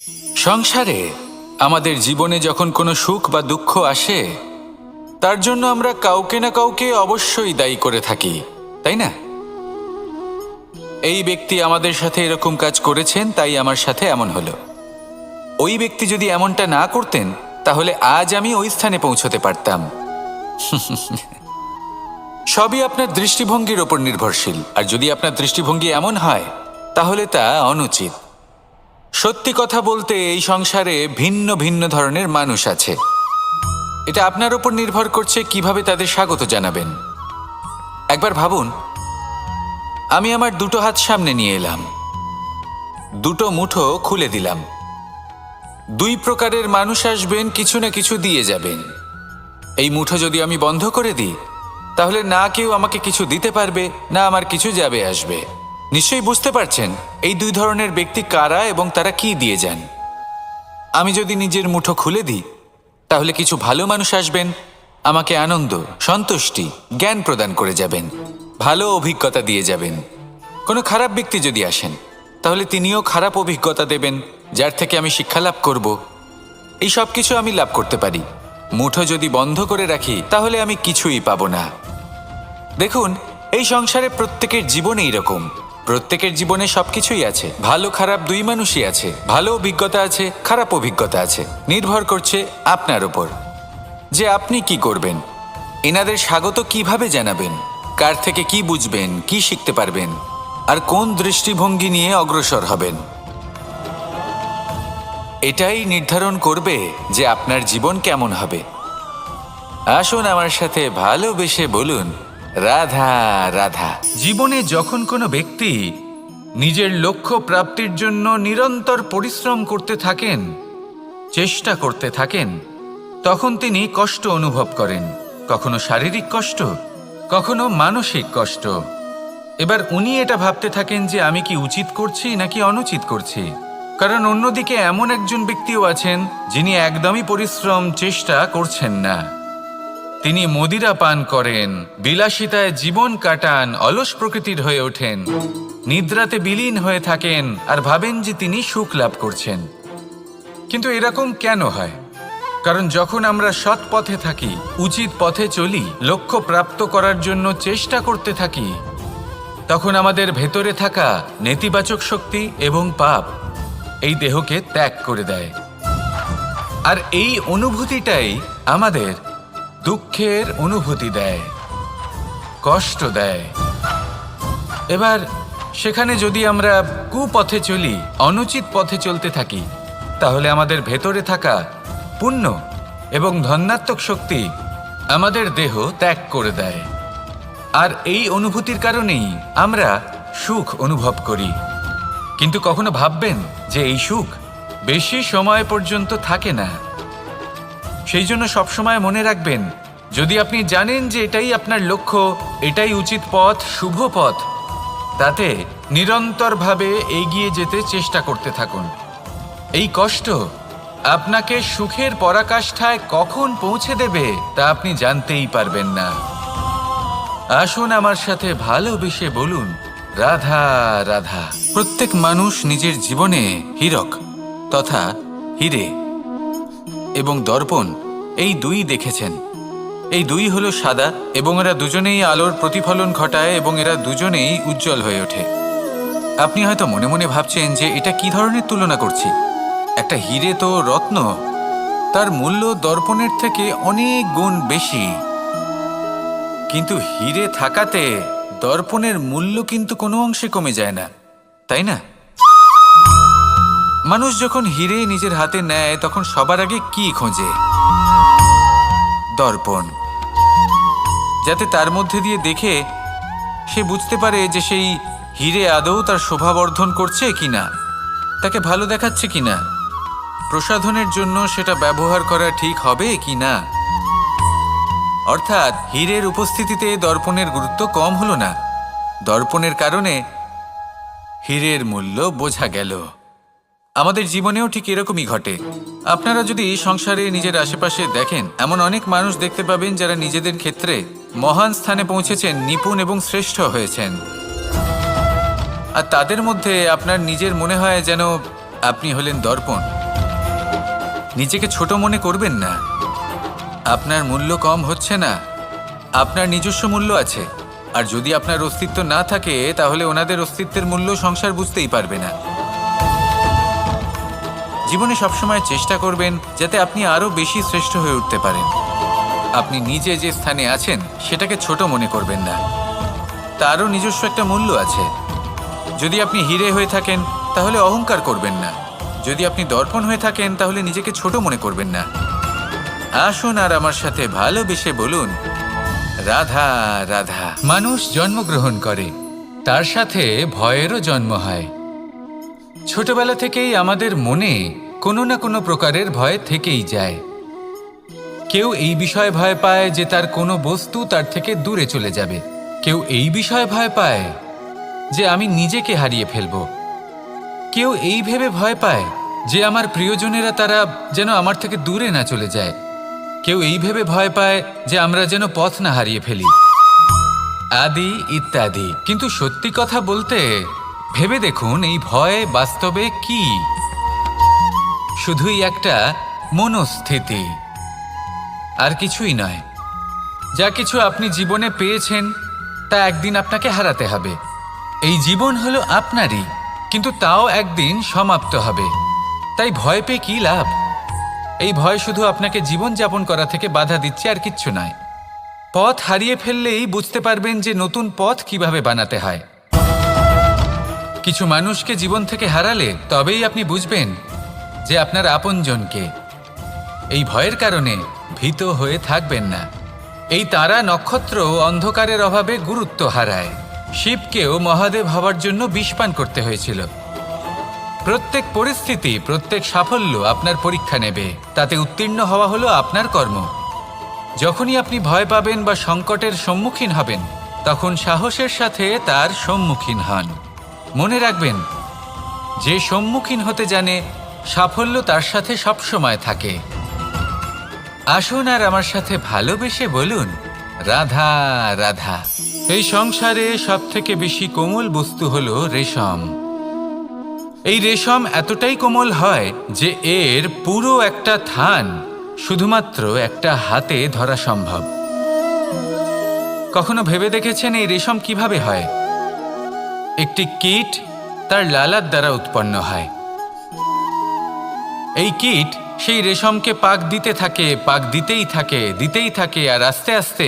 সংসারে আমাদের জীবনে যখন কোনো সুখ বা দুঃখ আসে, তার জন্য আমরা কাউকে না কাউকে অবশ্যই দায়ী করে থাকি, তাই না? এই ব্যক্তি আমাদের সাথে এরকম কাজ করেছেন, তাই আমার সাথে এমন হলো। ওই ব্যক্তি যদি এমনটা না করতেন, তাহলে আজ আমি ওই স্থানে পৌঁছতে পারতাম। সবই আপনার দৃষ্টিভঙ্গির ওপর নির্ভরশীল, আর যদি আপনার দৃষ্টিভঙ্গি এমন হয়, তাহলে তা অনুচিত। সত্যি কথা বলতে, এই সংসারে ভিন্ন ভিন্ন ধরনের মানুষ আছে। এটা আপনার ওপর নির্ভর করছে কিভাবে তাদের স্বাগত জানাবেন। একবার ভাবুন, আমি আমার দুটো হাত সামনে নিয়ে এলাম, দুটো মুঠো খুলে দিলাম। দুই প্রকারের মানুষ আসবেন, কিছু না কিছু দিয়ে যাবেন। এই মুঠো যদি আমি বন্ধ করে দিই, তাহলে না কেউ আমাকে কিছু দিতে পারবে, না আমার কিছু যাবে আসবে। নিশ্চয়ই বুঝতে পারছেন এই দুই ধরনের ব্যক্তি কারা এবং তারা কি দিয়ে যান। আমি যদি নিজের মুঠো খুলে দিই, তাহলে কিছু ভালো মানুষ আসবেন, আমাকে আনন্দ, সন্তুষ্টি, জ্ঞান প্রদান করে যাবেন, ভালো অভিজ্ঞতা দিয়ে যাবেন। কোনো খারাপ ব্যক্তি যদি আসেন, তাহলে তিনিও খারাপ অভিজ্ঞতা দেবেন, যার থেকে আমি শিক্ষা লাভ করব। এই সব কিছু আমি লাভ করতে পারি। মুঠো যদি বন্ধ করে রাখি, তাহলে আমি কিছুই পাবো না। দেখুন, এই সংসারে প্রত্যেকের জীবনে এইরকম। প্রত্যেকের জীবনে সবকিছুই আছে, ভালো খারাপ দুই মানুষই আছে। ভালো অভিজ্ঞতা আছে, খারাপ অভিজ্ঞতা আছে। নির্ভর করছে আপনার উপর যে আপনি কি করবেন। এনাদের স্বাগত কিভাবে জানাবেন, কার থেকে কি বুঝবেন, কি শিখতে পারবেন, আর কোন দৃষ্টিভঙ্গি নিয়ে অগ্রসর হবেন। এটাই নির্ধারণ করবে যে আপনার জীবন কেমন হবে। আসুন আমার সাথে ভালোবেসে বলুন, রাধা রাধা। জীবনে যখন কোনো ব্যক্তি নিজের লক্ষ্য প্রাপ্তির জন্য নিরন্তর পরিশ্রম করতে থাকেন, চেষ্টা করতে থাকেন, তখন তিনি কষ্ট অনুভব করেন। কখনো শারীরিক কষ্ট, কখনো মানসিক কষ্ট। এবার উনি এটা ভাবতে থাকেন যে আমি কি উচিত করছি নাকি অনুচিত করছি। কারণ অন্যদিকে এমন একজন ব্যক্তিও আছেন যিনি একদমই পরিশ্রম, চেষ্টা করছেন না। তিনি মদিরা পান করেন, বিলাসিতায় জীবন কাটান, অলস প্রকৃতির হয়ে ওঠেন, নিদ্রাতে বিলীন হয়ে থাকেন আর ভাবেন যে তিনি সুখ লাভ করছেন। কিন্তু এরকম কেন হয়? কারণ যখন আমরা সৎ পথে থাকি, উচিত পথে চলি, লক্ষ্য প্রাপ্ত করার জন্য চেষ্টা করতে থাকি, তখন আমাদের ভেতরে থাকা নেতিবাচক শক্তি এবং পাপ এই দেহকে ত্যাগ করে দেয়। আর এই অনুভূতিটাই আমাদের দুঃখের অনুভূতি দেয়, কষ্ট দেয়। এবার সেখানে যদি আমরা কুপথে চলি, অনুচিত পথে চলতে থাকি, তাহলে আমাদের ভেতরে থাকা পুণ্য এবং ধনাত্মক শক্তি আমাদের দেহ ত্যাগ করে দেয়। আর এই অনুভূতির কারণেই আমরা সুখ অনুভব করি। কিন্তু কখনো ভাববেন যে এই সুখ বেশি সময় পর্যন্ত থাকে না। সেই জন্য সবসময় মনে রাখবেন, যদি আপনি জানেন যে এটাই আপনার লক্ষ্য, এটাই উচিত পথ, শুভ পথ, তাতে নিরন্তরভাবে এগিয়ে যেতে চেষ্টা করতে থাকুন। এই কষ্ট আপনাকে সুখের পরাকাষ্ঠায় কখন পৌঁছে দেবে তা আপনি জানতেই পারবেন না। আসুন আমার সাথে ভালোবেসে বলুন, রাধা রাধা। প্রত্যেক মানুষ নিজের জীবনে হীরক তথা হীরে এবং দর্পণ এই দুই দেখেছেন। এই দুই হলো সাদা এবং এরা দুজনেই আলোর প্রতিফলন ঘটায় এবং এরা দুজনেই উজ্জ্বল হয়ে ওঠে। আপনি হয়তো মনে মনে ভাবছেন যে এটা কি ধরনের তুলনা করছি। একটা হীরে তো রত্ন, তার মূল্য দর্পণের থেকে অনেক গুণ বেশি। কিন্তু হীরে থাকাতে দর্পণের মূল্য কিন্তু কোনো অংশে কমে যায় না, তাই না? মানুষ যখন হীরে নিজের হাতে নেয়, তখন সবার আগে কি খোঁজে? দর্পণ, যাতে তার মধ্যে দিয়ে দেখে সে বুঝতে পারে যে সেই হীরে আদৌ তার শোভাবর্ধন করছে কিনা, তাকে ভালো দেখাচ্ছে কিনা, প্রসাধনের জন্য সেটা ব্যবহার করা ঠিক হবে কিনা। অর্থাৎ হীরের উপস্থিতিতে দর্পণের গুরুত্ব কম হলো না। দর্পণের কারণে হীরের মূল্য বোঝা গেল। আমাদের জীবনেও ঠিক এরকমই ঘটে। আপনারা যদি সংসারে নিজের আশেপাশে দেখেন, এমন অনেক মানুষ দেখতে পাবেন যারা নিজেদের ক্ষেত্রে মহান স্থানে পৌঁছেছেন, নিপুণ এবং শ্রেষ্ঠ হয়েছেন। আর তাদের মধ্যে আপনার নিজের মনে হয় যেন আপনি হলেন দর্পণ। নিজেকে ছোট মনে করবেন না। আপনার মূল্য কম হচ্ছে না, আপনার নিজস্ব মূল্য আছে। আর যদি আপনার অস্তিত্ব না থাকে তাহলে ওনাদের অস্তিত্বের মূল্য সংসার বুঝতেই পারবে না। জীবনে সবসময় চেষ্টা করবেন যাতে আপনি আরো বেশি শ্রেষ্ঠ হয়ে উঠতে পারেন। আপনি নিজে যে স্থানে আছেন সেটাকে ছোট মনে করবেন না, তারও নিজস্ব একটা মূল্য আছে। যদি আপনি হিরে হয়ে থাকেন তাহলে অহংকার করবেন না, যদি আপনি দর্পণ হয়ে থাকেন তাহলে নিজেকে ছোট মনে করবেন না। আসুন আর আমার সাথে ভালোবেসে বলুন, রাধা রাধা। মানুষ জন্মগ্রহণ করে, তার সাথে ভয়েরও জন্ম হয়। ছোটবেলা থেকেই আমাদের মনে কোনো না কোনো প্রকারের ভয় থেকেই যায়। কেউ এই বিষয়ে ভয় পায় যে তার কোনো বস্তু তার থেকে দূরে চলে যাবে। কেউ এই বিষয়ে ভয় পায় যে আমি নিজেকে হারিয়ে ফেলব। কেউ এই ভেবে ভয় পায় যে আমার প্রিয়জনেরা তারা যেন আমার থেকে দূরে না চলে যায়। কেউ এই ভেবে ভয় পায় যে আমরা যেন পথ না হারিয়ে ফেলি, আদি ইত্যাদি। কিন্তু সত্যি কথা বলতে ভেবে দেখুন, এই ভয় বাস্তবে কি? শুধুই একটা মনস্থিতি, আর কিছুই নয়। যা কিছু আপনি জীবনে পেয়েছেন তা একদিন আপনাকে হারাতে হবে। এই জীবন হলো আপনারই, কিন্তু তাও একদিন সমাপ্ত হবে। তাই ভয় পেয়ে কি লাভ? এই ভয় শুধু আপনাকে জীবনযাপন করা থেকে বাধা দিচ্ছে, আর কিচ্ছু নয়। পথ হারিয়ে ফেললেই বুঝতে পারবেন যে নতুন পথ কিভাবে বানাতে হয়। কিছু মানুষকে জীবন থেকে হারালে তবেই আপনি বুঝবেন যে আপনার আপনজনকে। এই ভয়ের কারণে ভীত হয়ে থাকবেন না। এই তারা নক্ষত্র অন্ধকারের অভাবে গুরুত্ব হারায়। শিবকেও মহাদেব হওয়ার জন্য বিষপান করতে হয়েছিল। প্রত্যেক পরিস্থিতি, প্রত্যেক সাফল্য আপনার পরীক্ষা নেবে, তাতে উত্তীর্ণ হওয়া হলো আপনার কর্ম। যখনই আপনি ভয় পাবেন বা সংকটের সম্মুখীন হবেন, তখন সাহসের সাথে তার সম্মুখীন হন। মনে রাখবেন, যে সম্মুখীন হতে জানে সাফল্য তার সাথে সবসময় থাকে। আসুন আর আমার সাথে ভালোবেসে বলুন, রাধা রাধা। এই সংসারে সবথেকে বেশি কোমল বস্তু হলো রেশম। এই রেশম এতটাই কোমল হয় যে এর পুরো একটা থান শুধুমাত্র একটা হাতে ধরা সম্ভব। কখনো ভেবে দেখেছেন এই রেশম কিভাবে হয়? একটি কীট তার লালার দ্বারা উৎপন্ন হয়। এই কীট সেই রেশমকে পাক দিতে থাকে, পাক দিতেই থাকে, আর আস্তে আস্তে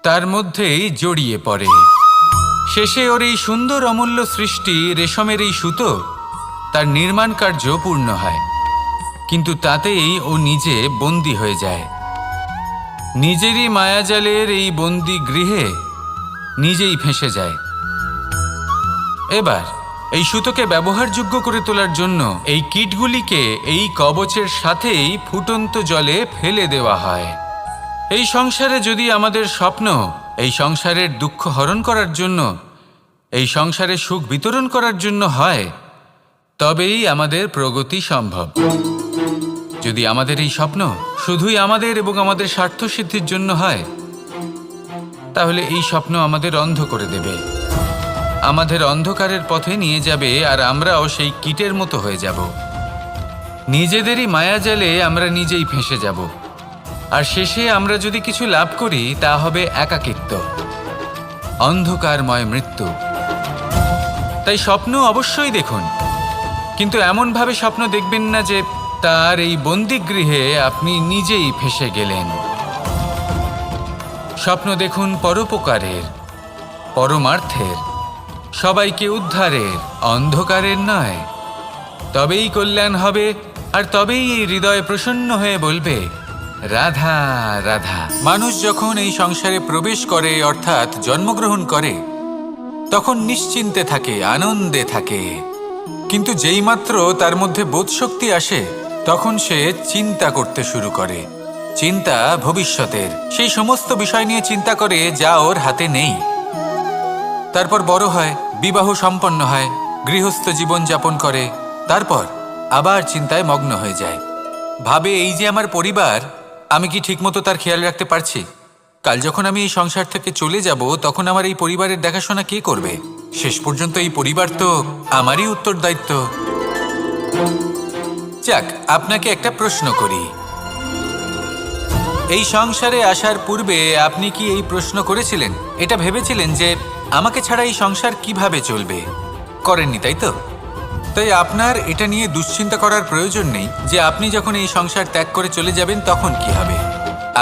তার মধ্যেই জড়িয়ে পড়ে। শেষে ওর এই সুন্দর অমূল্য সৃষ্টি রেশমের এই সুতো, তার নির্মাণ কার্য পূর্ণ হয়। কিন্তু তাতেই ও নিজে বন্দী হয়ে যায়। নিজেরই মায়াজালের এই বন্দী গৃহে নিজেই ফেঁসে যায়। এবার এই সুতোকে ব্যবহারযোগ্য করে তোলার জন্য এই কীটগুলিকে এই কবচের সাথেই ফুটন্ত জলে ফেলে দেওয়া হয়। এই সংসারে যদি আমাদের স্বপ্ন এই সংসারের দুঃখ হরণ করার জন্য, এই সংসারে সুখ বিতরণ করার জন্য হয়, তবেই আমাদের প্রগতি সম্ভব। যদি আমাদের এই স্বপ্ন শুধুই আমাদের এবং আমাদের স্বার্থসিদ্ধির জন্য হয়, তাহলে এই স্বপ্ন আমাদের অন্ধ করে দেবে, আমাদের অন্ধকারের পথে নিয়ে যাবে, আর আমরাও সেই কীটের মতো হয়ে যাব। নিজেদেরই মায়াজালে আমরা নিজেই ফেঁসে যাব, আর শেষে আমরা যদি কিছু লাভ করি তা হবে একাকিত্ব, অন্ধকারময় মৃত্যু। তাই স্বপ্ন অবশ্যই দেখুন, কিন্তু এমনভাবে স্বপ্ন দেখবেন না যে তার এই বন্দিগৃহে আপনি নিজেই ফেঁসে গেলেন। স্বপ্ন দেখুন পরোপকারের, পরমার্থের, সবাইকে উদ্ধারের, অন্ধকারের নয়। তবেই কল্যাণ হবে, আর তবেই এই হৃদয় প্রসন্ন হয়ে বলবে, রাধা রাধা। মানুষ যখন এই সংসারে প্রবেশ করে, অর্থাৎ জন্মগ্রহণ করে, তখন নিশ্চিন্তে থাকে, আনন্দে থাকে। কিন্তু যেইমাত্র তার মধ্যে বোধশক্তি আসে, তখন সে চিন্তা করতে শুরু করে। চিন্তা ভবিষ্যতের, সেই সমস্ত বিষয় নিয়ে চিন্তা করে যা ওর হাতে নেই। তারপর বড় হয়, বিবাহ সম্পন্ন হয়, গৃহস্থ জীবন যাপন করে, তারপর আবার চিন্তায় মগ্ন হয়ে যায়। ভাবে, এই যে আমার পরিবার, আমি কি ঠিকমতো তার খেয়াল রাখতে পারছি? কাল যখন আমি এই সংসার থেকে চলে যাব, তখন আমার এই পরিবারের দেখাশোনা কে করবে? শেষ পর্যন্ত এই পরিবার তো আমারই উত্তরদায়িত্ব। যাক, আপনাকে একটা প্রশ্ন করি। এই সংসারে আসার পূর্বে আপনি কি এই প্রশ্ন করেছিলেন, এটা ভেবেছিলেন যে আমাকে ছাড়া এই সংসার কিভাবে চলবে? করেননি, তাই তো? তাই আপনার এটা নিয়ে দুশ্চিন্তা করার প্রয়োজন নেই যে আপনি যখন এই সংসার ত্যাগ করে চলে যাবেন তখন কি হবে।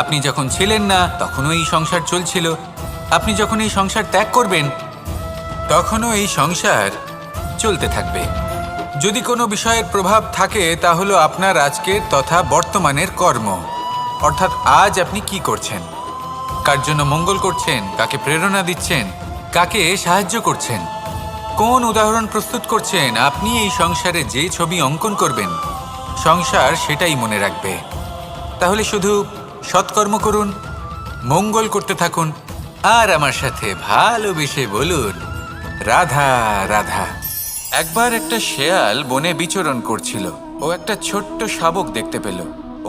আপনি যখন ছিলেন না তখনও এই সংসার চলছিল, আপনি যখন এই সংসার ত্যাগ করবেন তখনও এই সংসার চলতে থাকবে। যদি কোনো বিষয়ের প্রভাব থাকে তা হলো আপনার আজকের তথা বর্তমানের কর্ম, অর্থাৎ আজ আপনি কি করছেন, কার জন্য মঙ্গল করছেন, কাকে প্রেরণা দিচ্ছেন, কাকে সাহায্য করছেন, কোন উদাহরণ প্রস্তুত করছেন। আপনি এই সংসারে যে ছবি অঙ্কন করবেন সংসার সেটাই মনে রাখবে। তাহলে শুধু সৎকর্ম করুন, মঙ্গল করতে থাকুন, আর আমার সাথে ভালোবেসে বলুন রাধা রাধা। একবার একটা শেয়াল বনে বিচরণ করছিল। ও একটা ছোট্ট শাবক দেখতে পেল।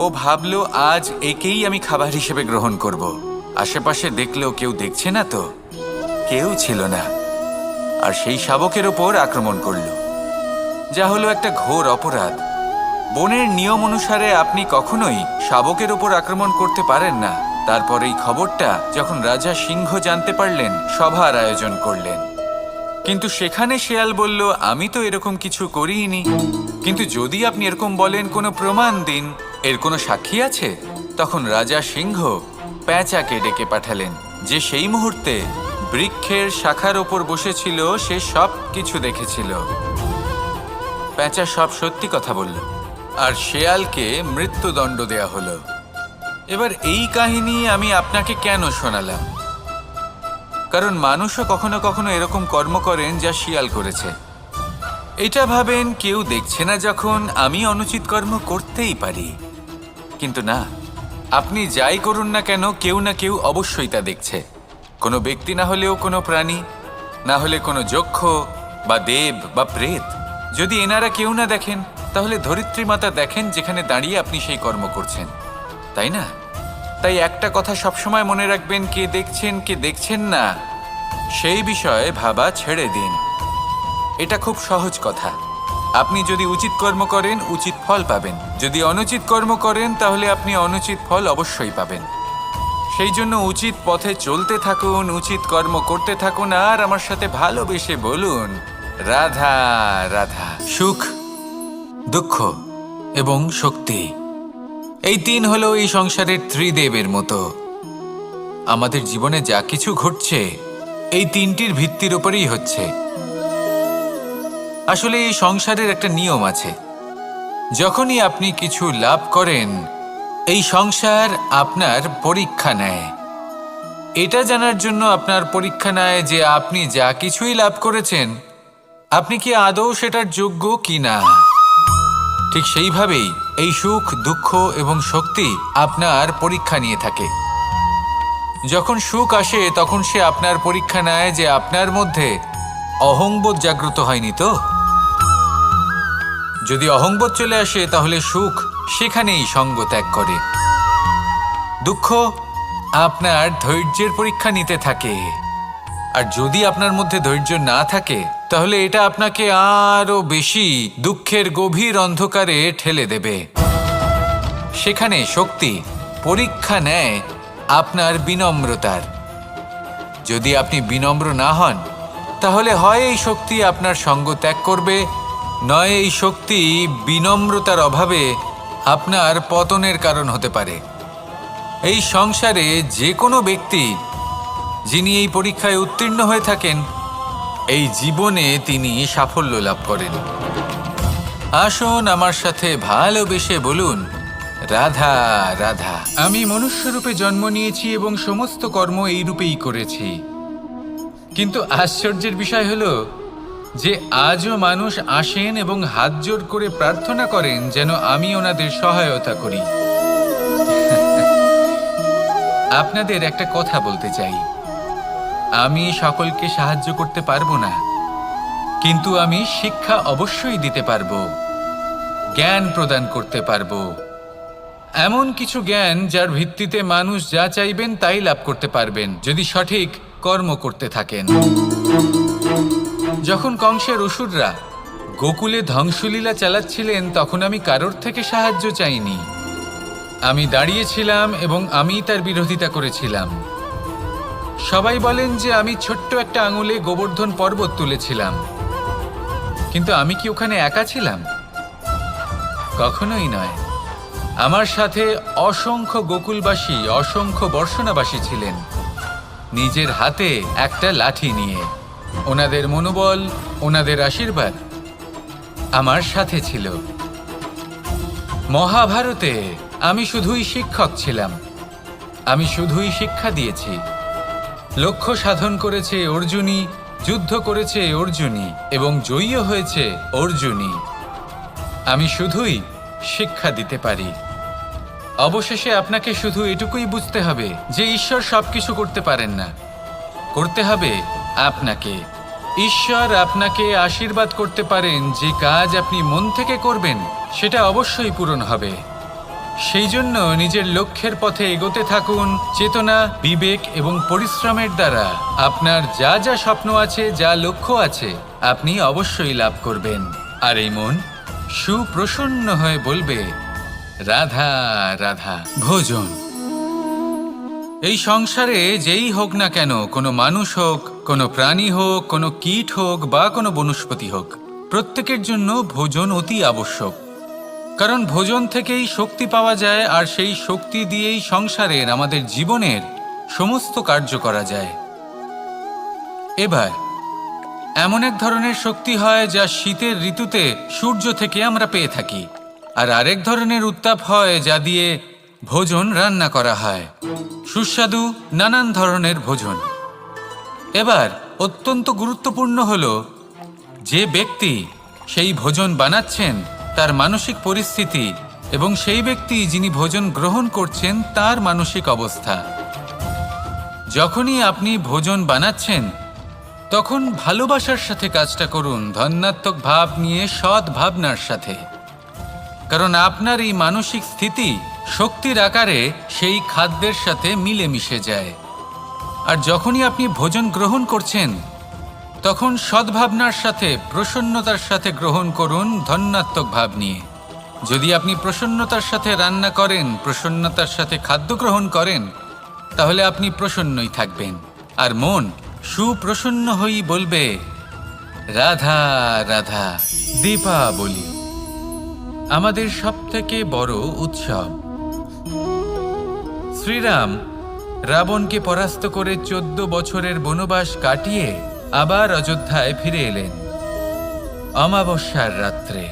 ও ভাবলো আজ একেই আমি খাবার হিসেবে গ্রহণ করব। আশেপাশে দেখলেও কেউ দেখছে না তো, কেউ ছিল না, আর সেই শাবকের ওপর আক্রমণ করল, যা হলো একটা ঘোর অপরাধ। বনের নিয়ম অনুসারে আপনি কখনোই শাবকের ওপর আক্রমণ করতে পারেন না। তারপর এই খবরটা যখন রাজা সিংহ জানতে পারলেন, সভার আয়োজন করলেন। কিন্তু সেখানে শেয়াল বলল, আমি তো এরকম কিছু করিনি। কিন্তু যদি আপনি এরকম বলেন, কোনো প্রমাণ দিন, এর কোনো সাক্ষী আছে? তখন রাজা সিংহ পেঁচাকে ডেকে পাঠালেন, যে সেই মুহূর্তে বৃক্ষের শাখার ওপর বসেছিল। সে সব কিছু দেখেছিল। পেঁচা সব সত্যি কথা বলল, আর শেয়ালকে মৃত্যুদণ্ড দেয়া হলো। এবার এই কাহিনী আমি আপনাকে কেন শোনালাম? কারণ মানুষও কখনো কখনো এরকম কর্ম করেন যা শিয়াল করেছে। এটা ভাবেন কেউ দেখছে না, যখন আমি অনুচিত কর্ম করতেই পারি। কিন্তু না, আপনি যাই করুন না কেন, কেউ না কেউ অবশ্যই তা দেখছে। কোনো ব্যক্তি না হলেও কোনো প্রাণী, না হলে কোনো যক্ষ বা দেব বা প্রেত। যদি এনারা কেউ না দেখেন, তাহলে ধরিত্রী মাতা দেখেন, যেখানে দাঁড়িয়ে আপনি সেই কর্ম করছেন, তাই না? তাই একটা কথা সবসময় মনে রাখবেন, কে দেখছেন কে দেখছেন না সেই বিষয়ে ভাবা ছেড়ে দিন। এটা খুব সহজ কথা। আপনি যদি উচিত কর্ম করেন উচিত ফল পাবেন, যদি অনুচিত কর্ম করেন তাহলে আপনি অনুচিত ফল অবশ্যই পাবেন। সেই জন্য উচিত পথে চলতে থাকুন, উচিত কর্ম করতে থাকুন, আর আমার সাথে ভালোবেসে বলুন রাধা রাধা। সুখ, দুঃখ এবং শক্তি, এই তিন হলো এই সংসারের ত্রিদেবের মতো। আমাদের জীবনে যা কিছু ঘটছে এই তিনটির ভিত্তির উপরেই হচ্ছে। আসলে এই সংসারের একটা নিয়ম আছে, যখনই আপনি কিছু লাভ করেন এই সংসার আপনার পরীক্ষা নেয়। এটা জানার জন্য আপনার পরীক্ষা নেয় যে আপনি যা কিছুই লাভ করেছেন আপনি কি আদৌ সেটার যোগ্য কি না। ঠিক সেইভাবেই এই সুখ, দুঃখ এবং শক্তি আপনার পরীক্ষা নিয়ে থাকে। যখন সুখ আসে তখন সে আপনার পরীক্ষা নেয় যে আপনার মধ্যে অহংবোধ জাগ্রত হয়নি তো। যদি অহংবোধ চলে আসে তাহলে সুখ সেখানেই সঙ্গ ত্যাগ করে। দুঃখ আপনার ধৈর্যের পরীক্ষা নিতে থাকে, আর যদি আপনার মধ্যে ধৈর্য না থাকে তাহলে এটা আপনাকে আরো বেশি দুঃখের গভীর অন্ধকারে ঠেলে দেবে। সেখানে শক্তি পরীক্ষা নেয় আপনার বিনম্রতার। যদি আপনি বিনম্র না হন তাহলে হয় এই শক্তি আপনার সঙ্গ ত্যাগ করবে, নয় এই শক্তি বিনম্রতার অভাবে আপনার পতনের কারণ হতে পারে। এই সংসারে যে কোনো ব্যক্তি যিনি এই পরীক্ষায় উত্তীর্ণ হয়ে থাকেন এই জীবনে তিনি সাফল্য লাভ করেন। আসুন আমার সাথে ভালোবেসে বলুন রাধা রাধা। আমি মনুষ্যরূপে জন্ম নিয়েছি এবং সমস্ত কর্ম এই রূপেই করেছি, কিন্তু আশ্চর্যের বিষয় হলো যে আজও মানুষ আসেন এবং হাত জোড় করে প্রার্থনা করেন যেন আমি ওনাদের সহায়তা করি। আপনাদের একটা কথা বলতে চাই, আমি সকলকে সাহায্য করতে পারবো না, কিন্তু আমি শিক্ষা অবশ্যই দিতে পারবো, জ্ঞান প্রদান করতে পারবো। এমন কিছু জ্ঞান যার ভিত্তিতে মানুষ যা চাইবেন তাই লাভ করতে পারবেন যদি সঠিক কর্ম করতে থাকেন। যখন কংসের অসুররা গোকুলে ধ্বংসলীলা চালাচ্ছিলেন তখন আমি কারোর থেকে সাহায্য চাইনি। আমি দাঁড়িয়েছিলাম এবং আমি তার বিরোধিতা করেছিলাম। সবাই বলেন যে আমি ছোট্ট একটা আঙুলে গোবর্ধন পর্বত তুলেছিলাম, কিন্তু আমি কি ওখানে একা ছিলাম? কখনোই নয়। আমার সাথে অসংখ্য গোকুলবাসী, অসংখ্য বর্ষণাবাসী ছিলেন, নিজের হাতে একটা লাঠি নিয়ে। ওনাদের মনোবল, ওনাদের আশীর্বাদ আমার সাথে ছিল। মহাভারতে আমি শুধুই শিক্ষক ছিলাম, আমি শুধুই শিক্ষা দিয়েছি। লক্ষ্য সাধন করেছে অর্জুনই, যুদ্ধ করেছে অর্জুনই এবং জয়ীও হয়েছে অর্জুনই। আমি শুধুই শিক্ষা দিতে পারি। অবশেষে আপনাকে শুধু এটুকুই বুঝতে হবে যে ঈশ্বর সবকিছু করতে পারেন না, করতে হবে আপনাকে। ঈশ্বর আপনাকে আশীর্বাদ করতে পারেন যে কাজ আপনি মন থেকে করবেন সেটা অবশ্যই পূরণ হবে। সেই জন্য নিজের লক্ষ্যের পথে এগোতে থাকুন। চেতনা, বিবেক এবং পরিশ্রমের দ্বারা আপনার যা যা স্বপ্ন আছে, যা লক্ষ্য আছে, আপনি অবশ্যই লাভ করবেন। আর এই মন সুপ্রসন্ন হয়ে বলবে, রাধা রাধা। ভোজন। এই সংসারে যেই হোক না কেন, কোনো মানুষ হোক, কোনো প্রাণী হোক, কোনো কীট হোক বা কোনো বনস্পতি হোক, প্রত্যেকের জন্য ভোজন অতি আবশ্যক। কারণ ভোজন থেকেই শক্তি পাওয়া যায়, আর সেই শক্তি দিয়েই সংসারের, আমাদের জীবনের সমস্ত কার্য করা যায়। এবার এমন এক ধরনের শক্তি হয় যা শীতের ঋতুতে সূর্য থেকে আমরা পেয়ে থাকি, আর আরেক ধরনের উত্তাপ হয় যা দিয়ে ভোজন রান্না করা হয়, সুস্বাদু নানান ধরনের ভোজন। এবার অত্যন্ত গুরুত্বপূর্ণ হলো যে ব্যক্তি সেই ভোজন বানাচ্ছেন তার মানসিক পরিস্থিতি এবং সেই ব্যক্তি যিনি ভোজন গ্রহণ করছেন তার মানসিক অবস্থা। যখনই আপনি ভোজন বানাচ্ছেন তখন ভালোবাসার সাথে কাজটা করুন, ধন্যাত্মক ভাব নিয়ে, সৎ ভাবনার সাথে। কারণ আপনার এই মানসিক স্থিতি শক্তির আকারে সেই খাদ্যের সাথে মিলেমিশে যায়। আর যখনই আপনি ভোজন গ্রহণ করছেন তখন সদ্ভাবনার সাথে, প্রসন্নতার সাথে গ্রহণ করুন, ধন্যাত্মক ভাব নিয়ে। যদি আপনি প্রসন্নতার সাথে রান্না করেন, প্রসন্নতার সাথে খাদ্য গ্রহণ করেন, তাহলে আপনি প্রসন্নই থাকবেন। আর মন সুপ্রসন্ন হয়েই বলবে, রাধা রাধা। দীপাবলি আমাদের সবথেকে বড় উৎসব। শ্রীরাম রাবণকে পরাস্ত করে 14 বছরের বনবাস কাটিয়ে আবার অযোধ্যায় ফিরে এলেন অমাবস্যার রাত্রে।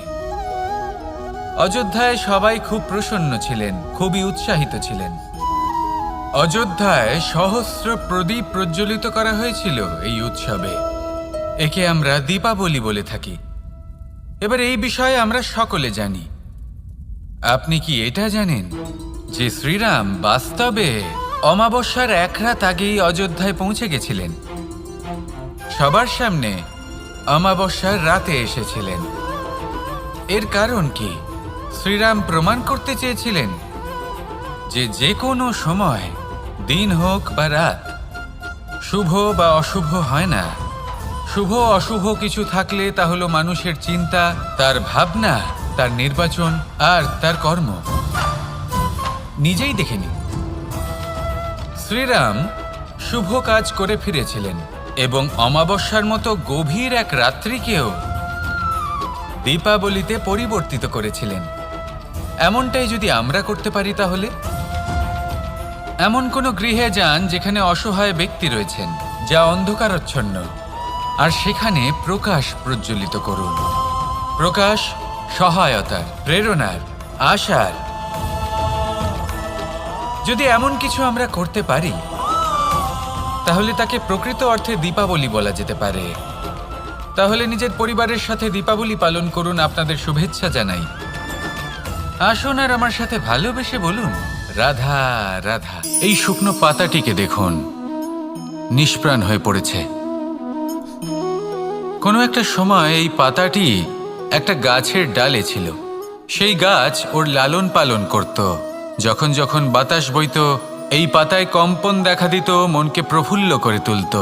অযোধ্যায় সবাই খুব প্রসন্ন ছিলেন, খুবই উৎসাহিত ছিলেন। অযোধ্যায় সহস্র প্রদীপ প্রজ্বলিত করা হয়েছিল এই উৎসবে। একে আমরা দীপাবলি বলে থাকি। এবার এই বিষয়ে আমরা সকলে জানি। আপনি কি এটা জানেন যে শ্রীরাম বাস্তবে অমাবস্যার এক রাত আগেই অযোধ্যায় পৌঁছে গেছিলেন? সবার সামনে অমাবস্যার রাতে এসেছিলেন। এর কারণ কি? শ্রীরাম প্রমাণ করতে চেয়েছিলেন যে যে কোনো সময়, দিন হোক বা রাত, শুভ বা অশুভ হয় না। শুভ অশুভ কিছু থাকলে তা হলো মানুষের চিন্তা, তার ভাবনা, তার নির্বাচন আর তার কর্ম। নিজেই দেখে নিন, শ্রীরাম শুভ কাজ করে ফিরেছিলেন এবং অমাবস্যার মতো গভীর এক রাত্রিকেও দীপাবলিতে পরিবর্তিত করেছিলেন। এমনটাই যদি আমরা করতে পারি, তাহলে এমন কোনো গৃহে যান যেখানে অসহায় ব্যক্তি রয়েছেন, যা অন্ধকারাচ্ছন্ন, আর সেখানে প্রকাশ প্রজ্বলিত করুন। প্রকাশ সহায়তার, প্রেরণার, আশার। যদি এমন কিছু আমরা করতে পারি তাহলে তাকে প্রকৃত অর্থে দীপাবলি বলা যেতে পারে। তাহলে নিজের পরিবারের সাথে দীপাবলি পালন করুন। আপনাদের শুভেচ্ছা জানাই। আসুন আর আমার সাথে ভালোবেসে বলুন, রাধা রাধা। এই শুকনো পাতাটিকে দেখুন, নিষ্প্রাণ হয়ে পড়েছে। কোনো একটা সময় এই পাতাটি একটা গাছের ডালে ছিল। সেই গাছ ওর লালন পালন করত। যখন যখন বাতাস বইত, এই পাতায় কম্পন দেখা দিত, মনকে প্রফুল্ল করে তুলত।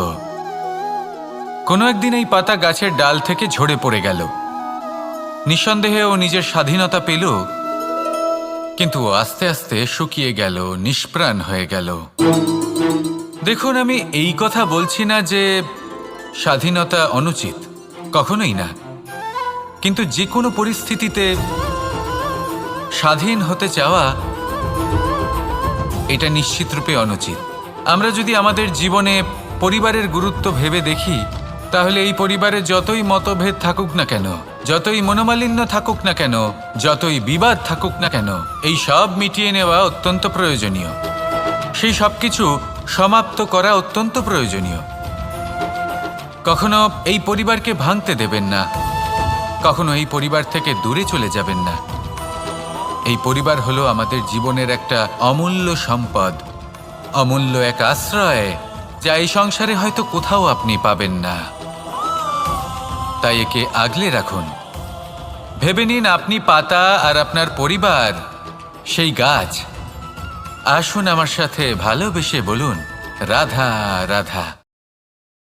কোনো একদিন এই পাতা গাছের ডাল থেকে ঝরে পড়ে গেল। নিঃসন্দেহে ও নিজের স্বাধীনতা পেল, কিন্তু আস্তে আস্তে শুকিয়ে গেল, নিষ্প্রাণ হয়ে গেল। দেখুন, আমি এই কথা বলছি না যে স্বাধীনতা অনুচিত, কখনোই না। কিন্তু যে কোনো পরিস্থিতিতে স্বাধীন হতে চাওয়া এটা নিশ্চিতরূপে অনুচিত। আমরা যদি আমাদের জীবনে পরিবারের গুরুত্ব ভেবে দেখি, তাহলে এই পরিবারে যতই মতভেদ থাকুক না কেন, যতই মনোমালিন্য থাকুক না কেন, যতই বিবাদ থাকুক না কেন, এই সব মিটিয়ে নেওয়া অত্যন্ত প্রয়োজনীয়। সেই সব কিছু সমাপ্ত করা অত্যন্ত প্রয়োজনীয়। কখনো এই পরিবারকে ভাঙতে দেবেন না, কখনো এই পরিবার থেকে দূরে চলে যাবেন না। এই পরিবার হলো আমাদের জীবনের একটা অমূল্য সম্পদ, অমূল্য এক আশ্রয়, যা এই সংসারে হয়তো কোথাও আপনি পাবেন না। তাই একে আগলে রাখুন। ভেবে নিন আপনি পাতা আর আপনার পরিবার সেই গাছ। আসুন আমার সাথে ভালোবেসে বলুন, রাধা রাধা।